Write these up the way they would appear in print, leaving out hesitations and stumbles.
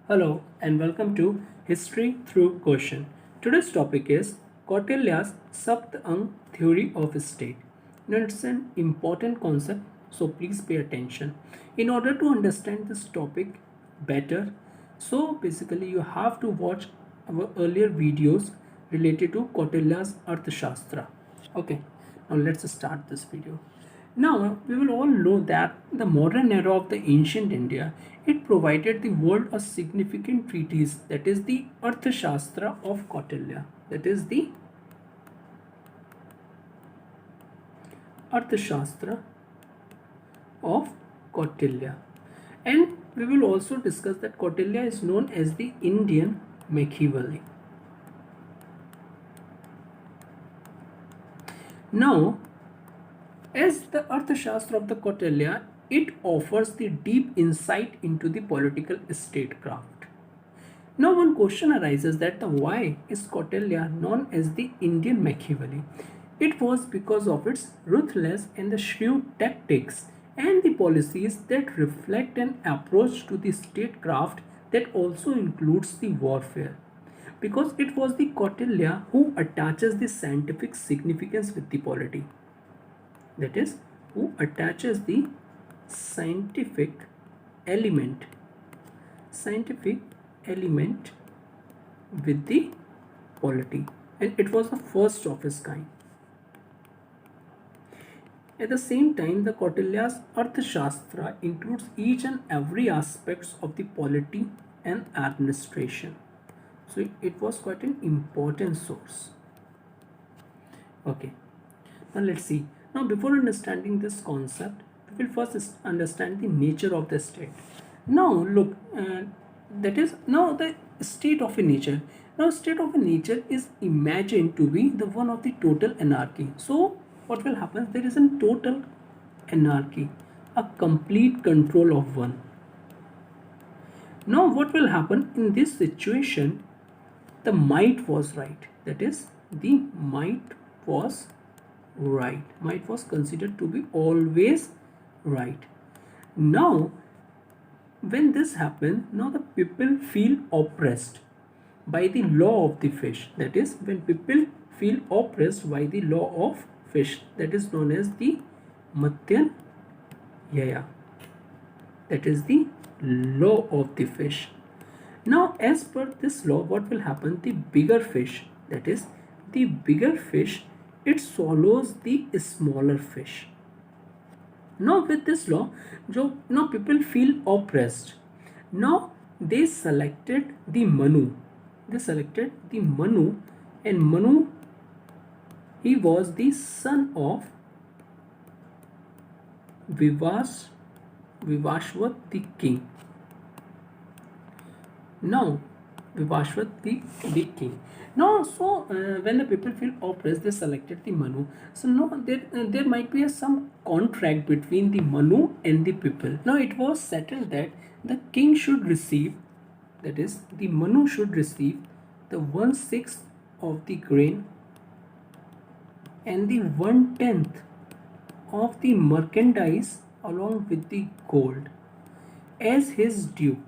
Hello and welcome to History Through Question. Today's topic is Kautilya's Saptang Theory of State. Now it's an important concept, so please pay attention. In order to understand this topic better, so basically you have to watch our earlier videos related to Kautilya's Arthashastra. Okay, now let's start this video. Now, we will all know that the modern era of the ancient India, it provided the world a significant treatise, that is the Arthashastra of Kautilya. That is the Arthashastra of Kautilya. And we will also discuss that Kautilya is known as the Indian Machiavelli. Now, as the Arthashastra of the Kautilya, it offers the deep insight into the political statecraft. Now one question arises that why is Kautilya known as the Indian Machiavelli? It was because of its ruthless and the shrewd tactics and the policies that reflect an approach to the statecraft that also includes the warfare. Because it was the Kautilya who attaches the scientific significance with the polity, that is, who attaches the scientific element with the polity, and it was the first of its kind. At the same time, the Kautilya's Arthashastra includes each and every aspects of the polity and administration, so it was quite an important source. Okay, now let's see. Now, before understanding this concept, we will first understand the nature of the state. Now, look, that is now the state of a nature. Now, state of a nature is imagined to be the one of the total anarchy. So, what will happen? There is a total anarchy, a complete control of one. Now, what will happen in this situation? The might was right. That is, the might was right. Might was considered to be always right. Now, when this happens, now the people feel oppressed by the law of the fish. That is, when people feel oppressed by the law of fish, that is known as the Matsya Nyaya. That is the law of the fish. Now, as per this law, what will happen? The bigger fish, that is, the bigger fish, it swallows the smaller fish. Now with this law, now people feel oppressed. Now they selected the Manu. And Manu, he was the son of Vivashvat the king. Now Vivashvat the king. Now, so when the people feel oppressed, they selected the Manu. So now there might be some contract between the Manu and the people. Now it was settled that the king should receive, that is, the Manu should receive the 1/6 of the grain and the 1/10 of the merchandise along with the gold as his due.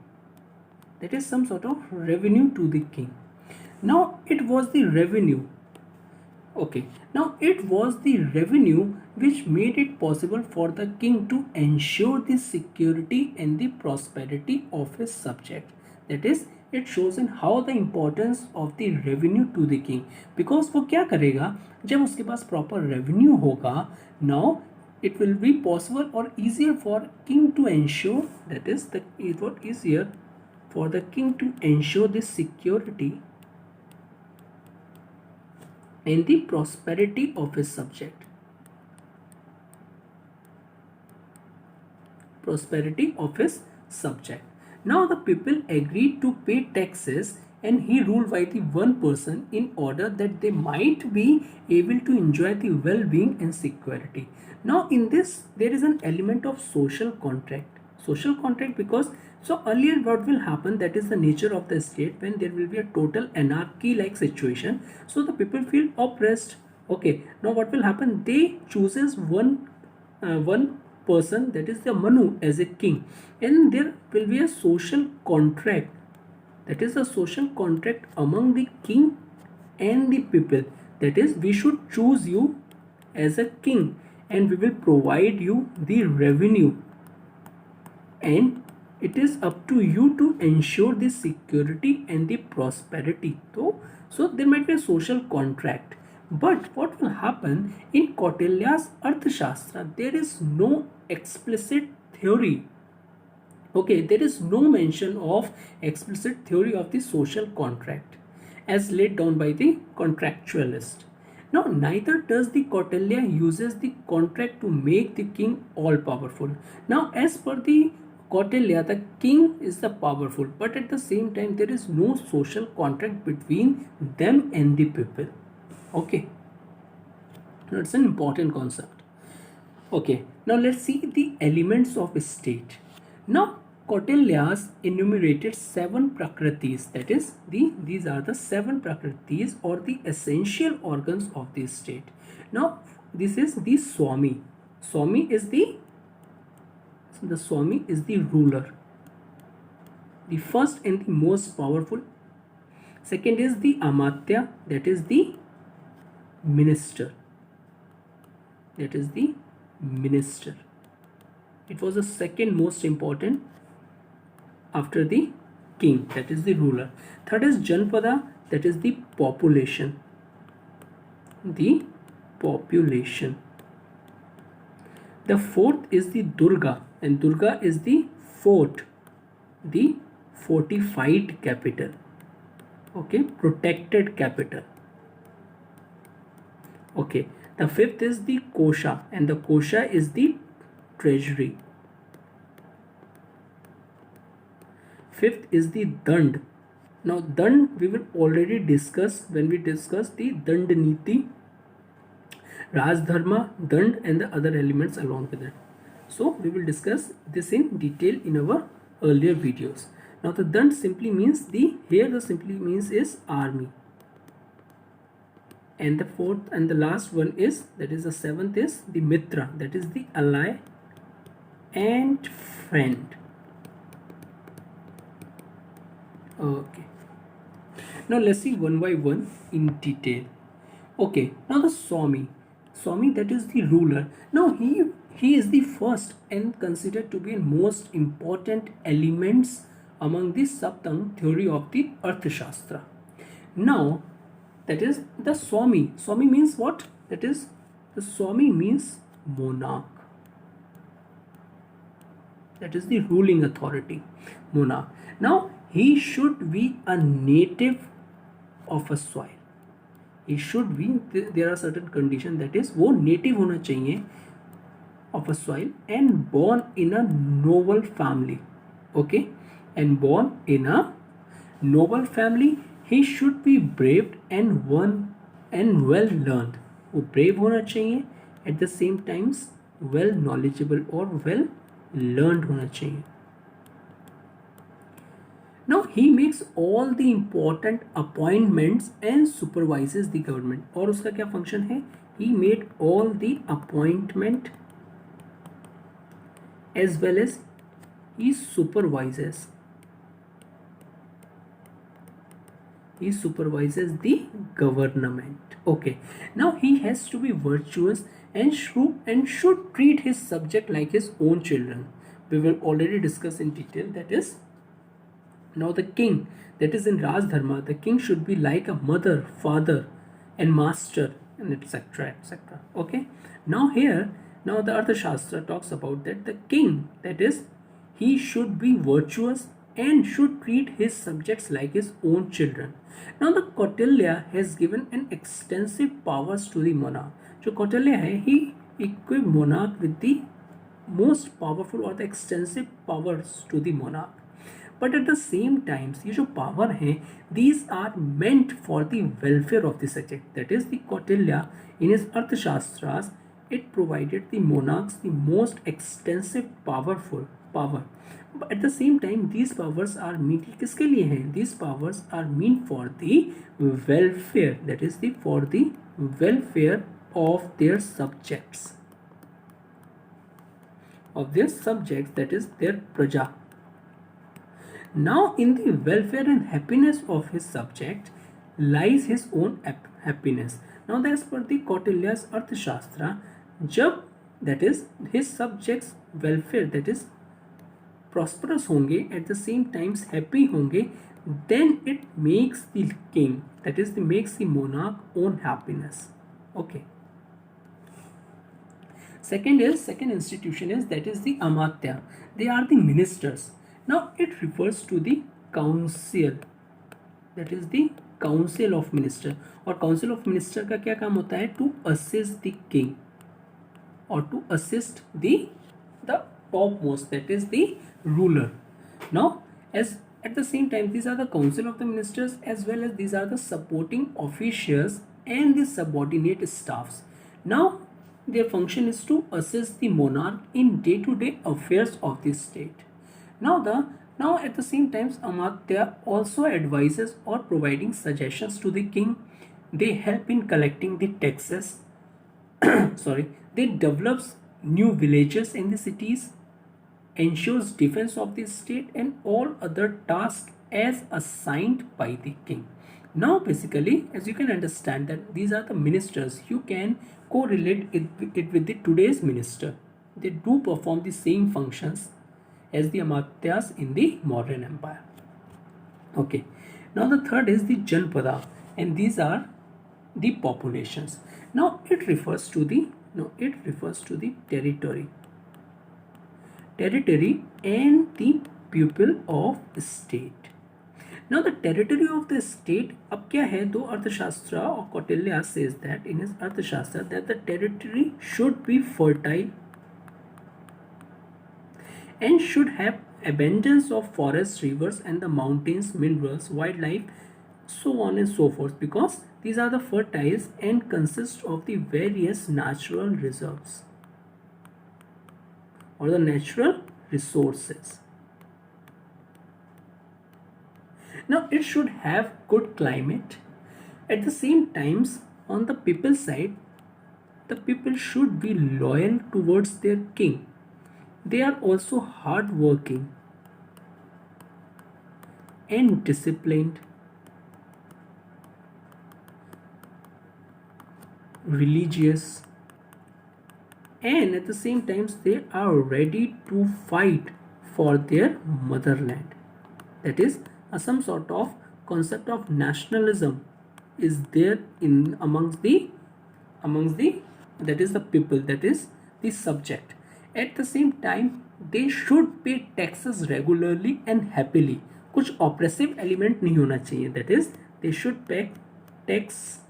That is some sort of revenue to the king. Now it was the revenue. Okay, now it was the revenue which made it possible for the king to ensure the security and the prosperity of his subject. That is, it shows in how the importance of the revenue to the king. Because वो क्या करेगा जब उसके पास proper revenue होगा, now it will be possible or easier for king to ensure, that is, that it was easier for the king to ensure the security and the prosperity of his subject. Now the people agreed to pay taxes and he ruled by the one person in order that they might be able to enjoy the well-being and security. Now in this there is an element of social contract. Because so earlier what will happen, that is the nature of the state, when there will be a total anarchy like situation, so the people feel oppressed. Okay, now what will happen, they chooses one person, that is the Manu, as a king, and there will be a social contract that is a social contract among the king and the people. That is, we should choose you as a king and we will provide you the revenue, and it is up to you to ensure the security and the prosperity. So there might be a social contract. But what will happen in Kautilya's Arthashastra? There is no explicit theory. Okay, there is no mention of explicit theory of the social contract as laid down by the contractualist. Now, neither does the Kautilya uses the contract to make the king all powerful. Now, as per the Kautilya, the king is the powerful, but at the same time, there is no social contract between them and the people. Okay, now it's an important concept. Okay, now let's see the elements of a state. Now, Kautilya's enumerated 7 prakritis, that is, these are the 7 prakritis or the essential organs of the state. Now, this is the Swami. Swami is the Swami is the ruler, the first and the most powerful. Second is the Amatya, that is the minister. That is the minister. It was the second most important after the king, that is the ruler. Third is Janpada, that is the population. The population. The fourth is the Durga, and Durga is the fort, the fortified capital. Okay, protected capital. Okay, the fifth is the Kosha, and the Kosha is the treasury. Fifth is the Dand. Now, Dand we will already discuss when we discuss the Dand Niti, Rajdharma, Dand, and the other elements along with it. So, we will discuss this in detail in our earlier videos. Now, the Dand simply means simply means is army. And the fourth and the last one is, that is the seventh, is the Mitra, that is the ally and friend. Okay, now let's see one by one in detail. Okay, now the Swami, that is the ruler. Now he is the first and considered to be most important elements among the Saptang theory of the Arthashastra. Now, that is the Swami. Swami means what? That is, the Swami means monarch. That is the ruling authority, monarch. Now, he should be a native of a soil. He should be, there are certain conditions, that is, वो native होना चाहिए of a soil and born in a noble family. Okay, and born in a noble family. He should be brave and well learned. वो brave होना चाहिए, at the same times well knowledgeable or well learned होना चाहिए. Now, he makes all the important appointments and supervises the government. और उसका क्या function है? He made all the appointment as well as he supervises. He supervises the government. Okay. Now, he has to be virtuous and should treat his subject like his own children. We will already discuss in detail. That is, now the king, that is in Rajdharma, the king should be like a mother, father, and master, and etc. etc. Okay. Now here, now the Arthashastra talks about that the king, that is, he should be virtuous and should treat his subjects like his own children. Now the Kautilya has given an extensive powers to the monarch. जो Kautilya है, he equipped monarch with the most powerful or the extensive powers to the monarch. But at the same time, ये जो power हैं, these are meant for the welfare of the subject. That is, the Kautilya in his Arthashastras, it provided the monarchs the most extensive power. But at the same time, these powers are meant किसके लिए हैं? These powers are meant for the welfare. That is, for the welfare of their subjects. That is their praja. Now, in the welfare and happiness of his subject lies his own happiness. Now, as per the Kautilya's Arthashastra, जब that is his subjects welfare, that is prosperous होंगे, at the same times happy होंगे, then it makes the king, that is the makes the monarch own happiness. Okay. Second institution is, that is the Amatya. They are the ministers. Now it refers to the council, that is the council of minister. और council of minister का क्या काम होता है? To assist the king or to assist the topmost, that is the ruler. Now, as at the same time, these are the council of the ministers, as well as these are the supporting officials and the subordinate staffs. Now, their function is to assist the monarch in day-to-day affairs of the state. Now at the same time, Amatya also advises or providing suggestions to the king. They help in collecting the taxes. Sorry, they develops new villages in the cities, ensures defense of the state, and all other tasks as assigned by the king. Now basically, as you can understand, that these are the ministers. You can correlate it with the today's minister. They do perform the same functions as the Amatyas in the modern empire. Okay. Now the third is the Janpada, and these are the populations. Now it refers to the territory and the people of the state. Now the territory of the state, अब क्या है, दो अर्थशास्त्र और Kautilya says that in his अर्थशास्त्र that the territory should be fertile and should have abundance of forests, rivers, and the mountains, minerals, wildlife, so on and so forth, because these are the fertiles and consist of the various natural reserves or the natural resources. Now it should have good climate. At the same times, on the people side, the people should be loyal towards their king. They are also hardworking and disciplined, religious, and at the same time they are ready to fight for their motherland. That is, some sort of concept of nationalism is there in amongst the that is the people, that is the subject. At the same time, they should pay taxes regularly and happily. कुछ oppressive element नहीं होना चाहिए. That is, they should pay tax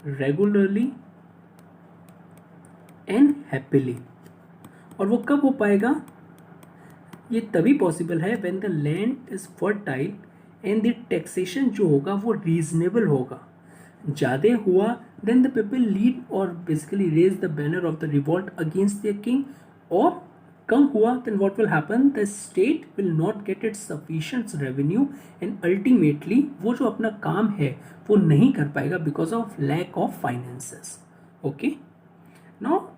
regularly and happily. और वो कब हो पाएगा? ये तभी पॉसिबल है when the land is fertile and the taxation जो होगा वो reasonable होगा. ज़्यादा हुआ then the people lead or basically raise the banner of the revolt against their king, और कम हुआ then what will happen? The state will not get its sufficient revenue and ultimately वो जो अपना काम है वो नहीं कर पाएगा because of lack of finances. Okay. Now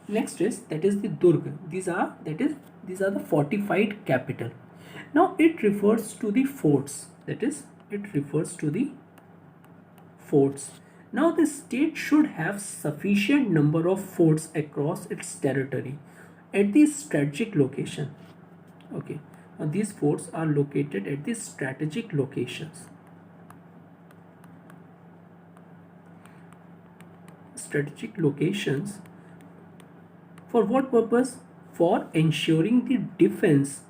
next is, that is the Durg. These are the fortified capital. Now it refers to the forts. That is, it refers to the forts. Now the state should have sufficient number of forts across its territory at the strategic location. Okay. Now these forts are located at the strategic locations. Strategic locations. For what purpose? For ensuring the defense.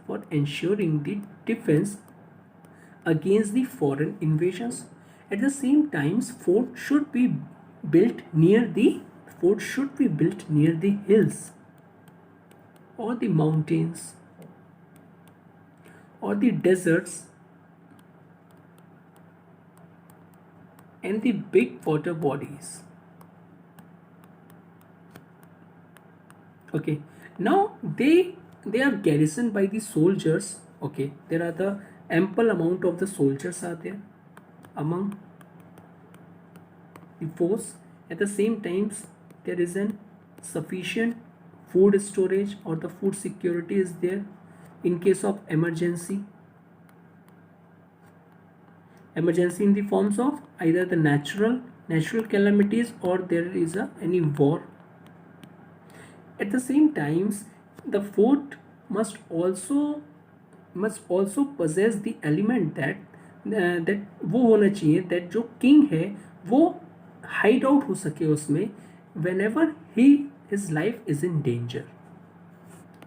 Against the foreign invasions. At the same time, fort should be built near the hills or the mountains or the deserts and the big water bodies. Okay, now they are garrisoned by the soldiers. Okay, there are the ample amount of the soldiers are there among the force. At the same time, there is an sufficient food storage or the food security is there. in case of emergency in the forms of either the natural calamities, or there is any war. At the same times, the fort must also possess the element that वो होना चाहिए that जो king है वो hide out हो सके उसमें whenever his life is in danger.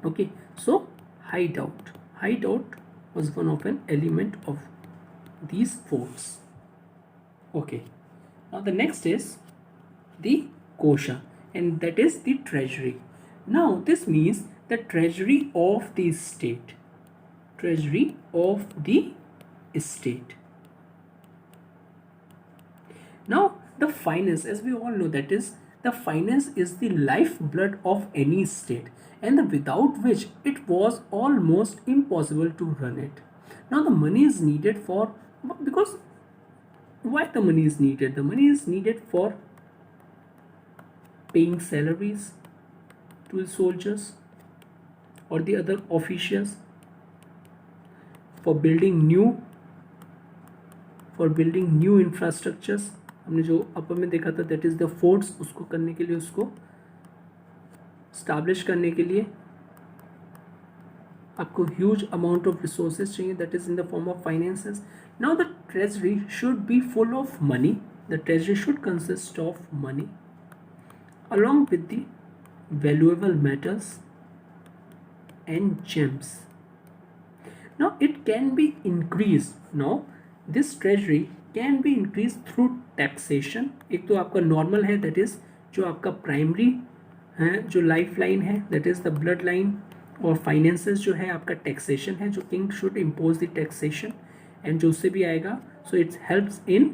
Okay, so hideout was one of an element of these forts. Okay, now the next is the kosha, and that is the treasury. Now this means the treasury of the state. Now the finance, as we all know, that is the finance is the lifeblood of any state, and without which it was almost impossible to run it. Now the money is needed for, because why the money is needed? The money is needed for paying salaries to the soldiers or the other officials, for building new infrastructures. हमने जो अपर में देखा था, that is the forts, उसको करने के लिए, उसको establish करने के लिए आपको huge amount of resources चाहिए, that is in the form of finances. Now the treasury should be full of money. The treasury should consist of money along with the valuable metals and gems. Now it can be increased. Now this treasury can be increased through taxation. एक तो आपका normal है, that is जो आपका primary है, जो lifeline है, that is the bloodline, और finances जो है आपका taxation है, जो king should impose the taxation, and जो उससे भी आएगा, so it helps in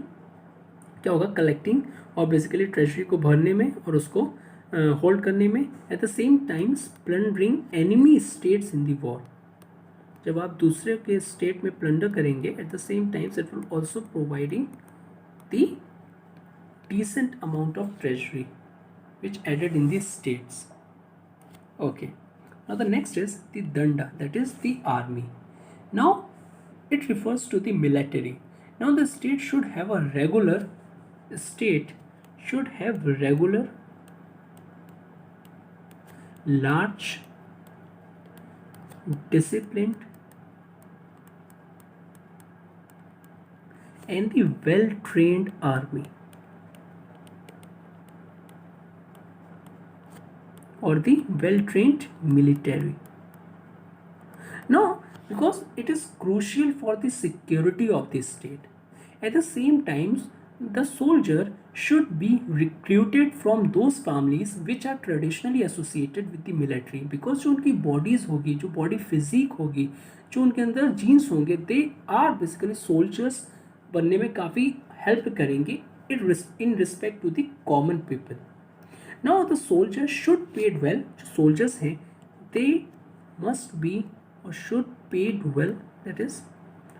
क्या होगा, collecting और basically treasury को भरने में और उसको hold करने में. At the same time plundering enemy states in the war. जब आप दूसरे के स्टेट में प्लंडर करेंगे, at the same time it will also providing the decent amount of treasury which added in the states. Okay, now the next is the danda, that is the army. Now it refers to the military. Now the state should have regular large disciplined and the well-trained army, or the well-trained military. Now because it is crucial for the security of the state. At the same time the soldier should be recruited from those families which are traditionally associated with the military, because जो उनकी bodies होगी, जो body physique होगी, जो उनके अंदर genes होंगे, they are basically soldiers बनने में काफ़ी हेल्प करेंगे in respect to the common people. Now the soldiers should paid well. जो soldiers हैं they must be or should paid well, that is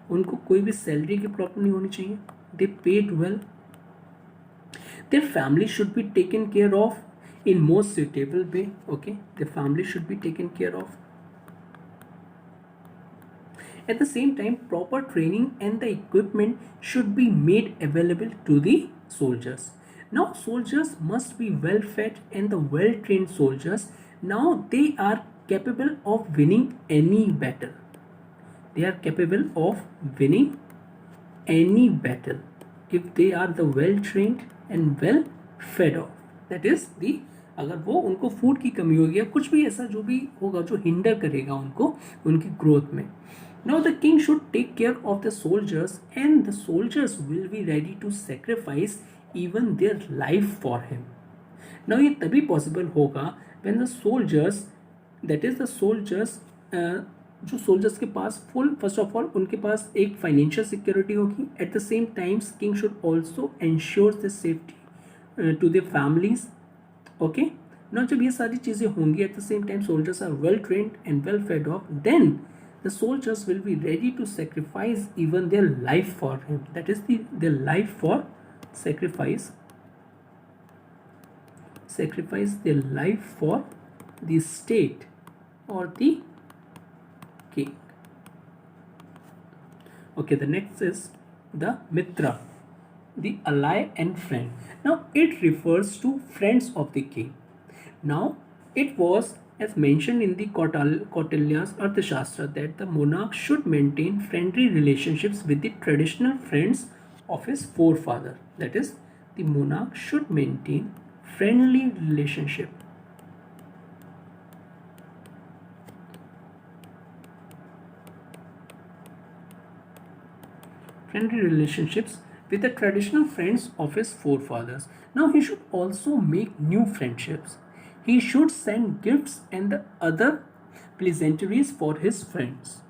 उनको कोई भी सैलरी की प्रॉब्लम नहीं होनी चाहिए. They paid well. Their family should be taken care of in most suitable way. Okay, their family should be taken care of. At the same time proper training and the equipment should be made available to the soldiers. Now soldiers must be well fed, and the well trained soldiers, now they are capable of winning any battle. They are capable of winning any battle if they are the well trained and well fed off. That is the, अगर वो उनको food की कमी होगी या कुछ भी ऐसा जो भी होगा जो हिंडर करेगा उनको उनकी ग्रोथ में. Now the king should take care of the soldiers, and the soldiers will be ready to sacrifice even their life for him. Now ये तभी possible होगा when the soldiers, that is the soldiers, जो soldiers के पास full, first of all उनके पास एक financial security होगी. At the same time king should also ensure the safety to their families. Okay, now जब ये सारी चीज़ें होंगी, at the same time soldiers are well trained and well fed off, then the soldiers will be ready to sacrifice even their life for him. That is their life for sacrifice their life for the state or the king. Okay, the next is the Mitra, the ally and friend. Now it refers to friends of the king. Now it was as mentioned in the Kautilya's Arthashastra that the monarch should maintain friendly relationships with the traditional friends of his forefather. That is, the monarch should maintain friendly relationship friendly relationships with the traditional friends of his forefathers. Now he should also make new friendships. He should send gifts and the other pleasantries for his friends.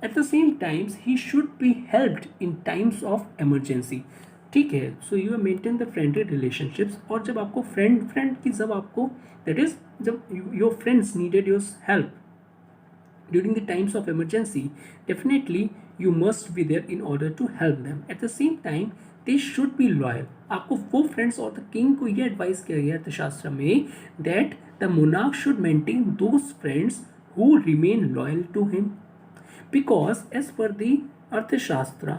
At the same time, he should be helped in times of emergency. ठीक है, so you maintain the friendly relationships, और जब आपको friend की जब आपको that is जब your friends needed your help during the times of emergency, definitely you must be there in order to help them. At the same time, they should be loyal. आपको वो friends और the king को ये advice किया गया अर्थशास्त्र में that the monarch should maintain those friends who remain loyal to him, because as per the Arthashastra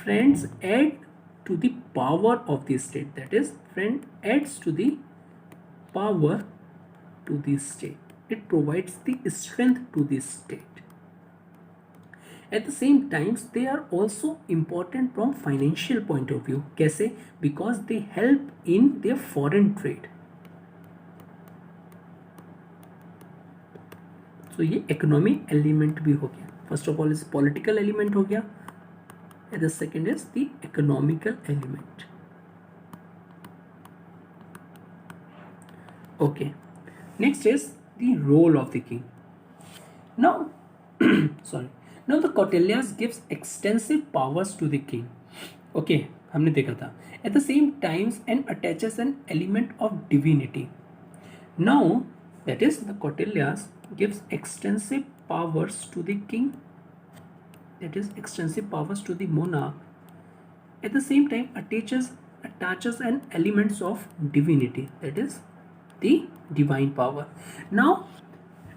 friends add to the power of the state. That is, friend adds to the power to the state. It provides the strength to the state. At the same time, they are also important from financial point of view. कैसे? Because they help in their foreign trade. So ये economic element भी हो गया. First of all is political element हो गया, and the second is the economical element. Okay, next is the role of the king. Now sorry, now the Kautilyas gives extensive powers to the king. Okay, हमने देखा था. At the same times and attaches an element of divinity. Now that is, the Kautilyas gives extensive powers to the king, that is extensive powers to the monarch. At the same time attaches an elements of divinity, that is the divine power. Now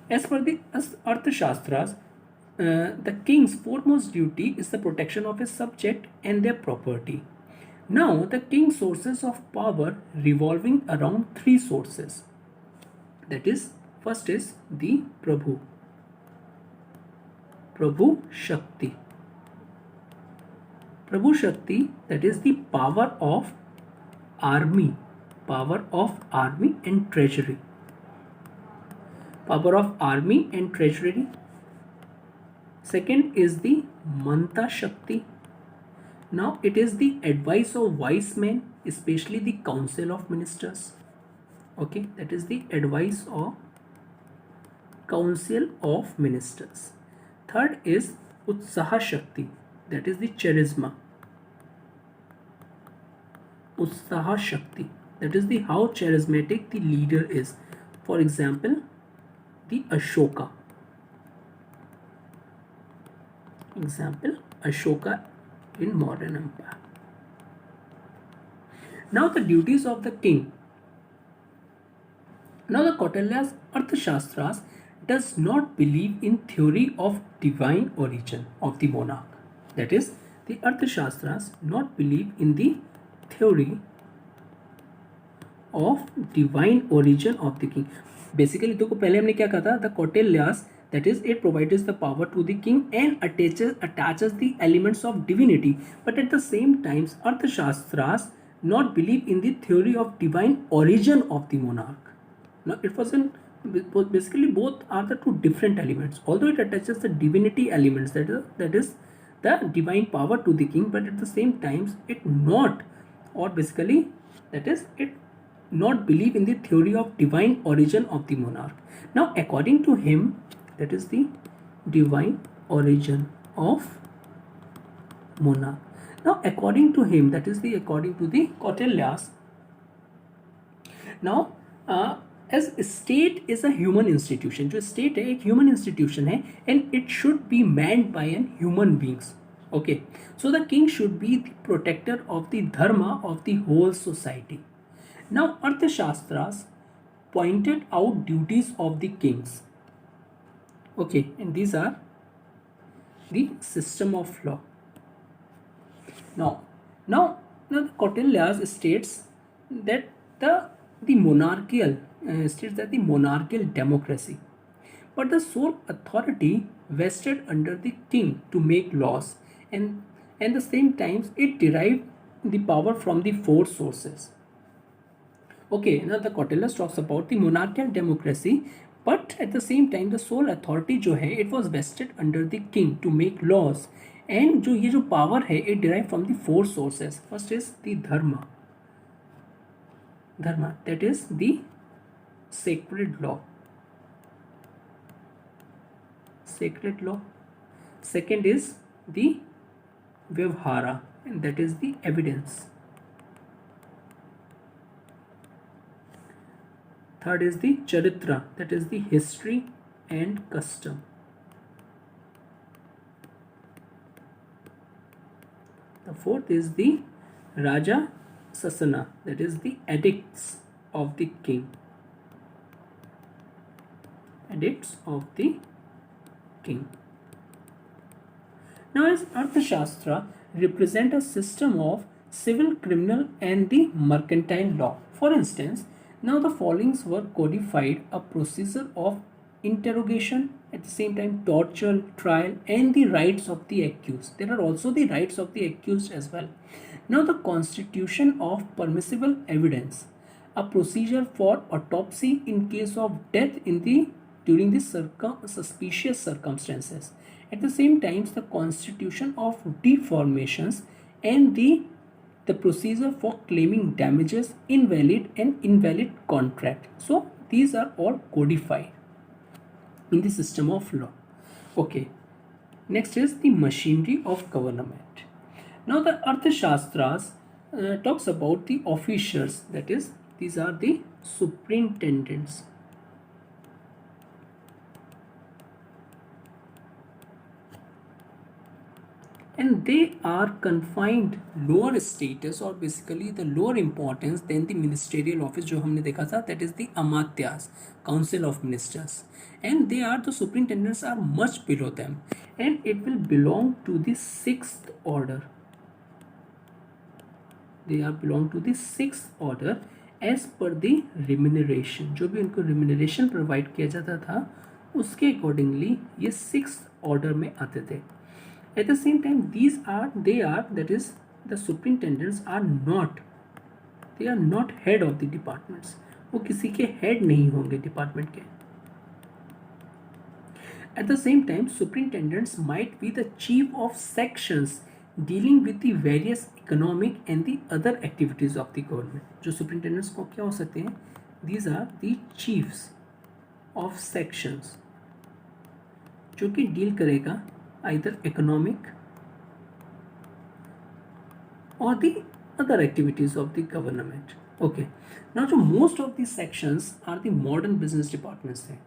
as per the Arthashastras, the king's foremost duty is the protection of his subject and their property. Now the king's sources of power revolving around three sources. That is, first is the Prabhu Shakti. Prabhu Shakti, that is the power of army and treasury. Power of army and treasury. Second is the Manta Shakti. Now it is the advice of wise men, especially the council of ministers. Okay, that is the advice of council of ministers. Third is Utsaha Shakti, that is the charisma. Utsaha Shakti, that is the how charismatic the leader is. For example, the Ashoka. In modern empire. Now the duties of the king. Now the Kautilya's Arthashastras does not believe in theory of divine origin of the monarch. That is, the Arthashastras not believe in the theory of divine origin of the king. Basically देखो पहले हमने क्या कहा था, the Kautilya's, that is, it provides the power to the king and attaches the elements of divinity, but at the same time Arthashastras not believe in the theory of divine origin of the monarch. Now it wasn't, basically both are the two different elements, although it attaches the divinity elements, that is the divine power to the king, but at the same time it not, or basically that is it not believe in the theory of divine origin of the monarch. Now according to him, that is the divine origin of monarch. Now according to him, that is the according to the Kautilyas, now as state is a human institution, जो state है एक human institution है, and it should be manned by an human beings. Okay, so the king should be the protector of the dharma of the whole society. Now Arthashastras pointed out duties of the kings. Okay, and these are the system of law. Now, now, now Kautilya states that the monarchical states that the monarchical democracy, but the sole authority vested under the king to make laws, and at the same times it derived the power from the four sources. Okay, now the Cautelas talks about the monarchical democracy, but at the same time the sole authority जो है it was vested under the king to make laws, and जो ये जो power है it derived from the four sources. First is the dharma, that is the sacred law. Second is the vyavhara, and that is the evidence. Third is the charitra, that is the history and custom. The fourth is the Raja Sasana, that is the edicts of the king. Edicts of the king. Now, as Arthashastra represent a system of civil, criminal, and the mercantile law. For instance, now the followings were codified: a procedure of interrogation, at the same time torture, trial, and the rights of the accused. There are also the rights of the accused as well. Now the constitution of permissible evidence, a procedure for autopsy in case of death during the suspicious circumstances. At the same time, the constitution of deformations and the procedure for claiming damages, invalid contract. So these are all codified in the system of law. Okay, next is the machinery of government. Now the Arthashastras talks about the officials, that is, these are the superintendents. And they are confined lower status, or basically the lower importance than the ministerial office जो हमने देखा था, that is the Amatyas, Council of Ministers, and they are the superintendents are much below them, and it will belong to the sixth order. They are belong to the sixth order as per the remuneration. जो भी उनको remuneration provide किया जाता था उसके accordingly ये sixth order में आते थे. At the same time, that is, the superintendents are not head of the departments. वो किसी के head नहीं होंगे department के. At the same time, superintendents might be the chief of sections dealing with the various economic and the other activities of the government. जो superintendents को क्या हो सकते हैं? These are the chiefs of sections जो कि deal करेगा either economic or the other activities of the government. Okay, now जो most of these sections are the modern business departments थे.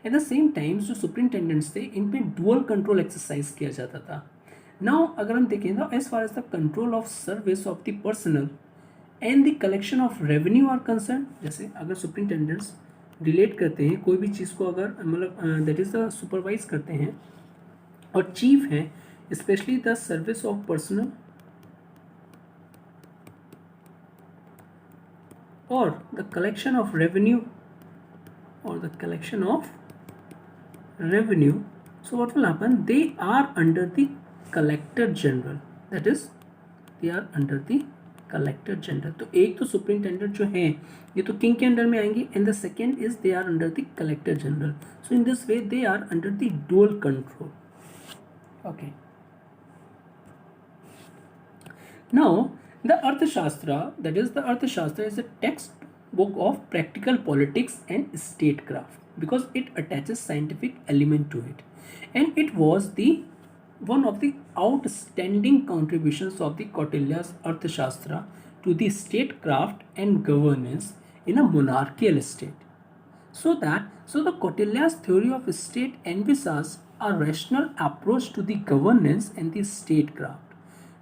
At the same time जो superintendents थे इन पे dual control exercise किया जाता था. Now अगर हम देखें ना, as far as the control of service of the personnel and the collection of revenue are concerned, जैसे अगर superintendents relate करते हैं कोई भी चीज़ को, अगर मतलब that is the supervise करते हैं, और चीफ हैं especially the service of personnel और the collection of revenue so what will happen, they are under the collector general, that is they are under the collector general. तो एक तो superintendent जो है ये तो किंग के अंडर में आएंगे, and the second is they are under the collector general. So in this way they are under the dual control. Okay. Now the Arthashastra, that is the Arthashastra, is a textbook of practical politics and statecraft because it attaches scientific element to it, and it was the one of the outstanding contributions of the Kautilya's Arthashastra to the statecraft and governance in a monarchical state. So the Kautilya's theory of state envisages a rational approach to the governance and the statecraft,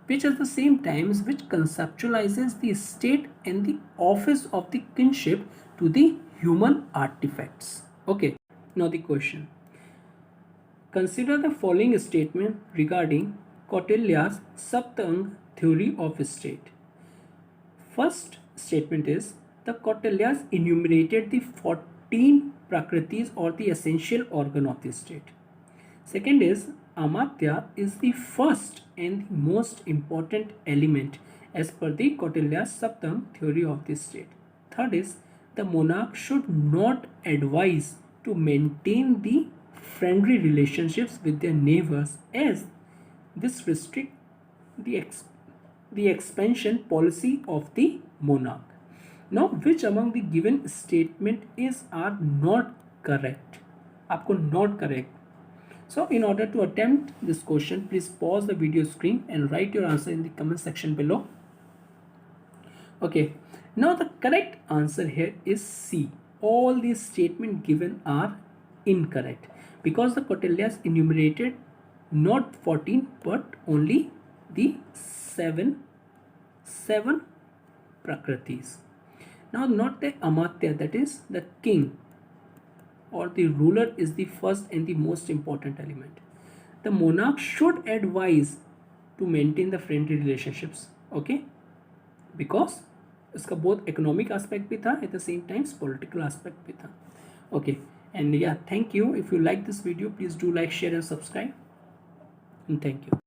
which at the same time which conceptualizes the state and the office of the kingship to the human artifacts. Okay, now the question: consider the following statement regarding Kautilya's Saptang theory of state. First statement is the Kautilyas enumerated the 14 prakritis or the essential organ of the state. Second is Amatya is the first and the most important element as per the Kautilya's Saptang theory of the state. Third is the monarch should not advise to maintain the friendly relationships with their neighbors as this restrict the expansion policy of the monarch. Now, which among the given statement is are not correct? आपको not correct. So, in order to attempt this question, please pause the video screen and write your answer in the comment section below. Okay. Now, the correct answer here is C. All these statements given are incorrect because the Kautilyas enumerated not 14 but only the seven prakritis. Now, not the Amatya, that is the king or the ruler is the first and the most important element. The monarch should advise to maintain the friendly relationships. Okay, because इसका both economic aspect भी था at the same time political aspect भी था. Okay, and yeah, thank you. If you like this video, please do like, share and subscribe, and thank you.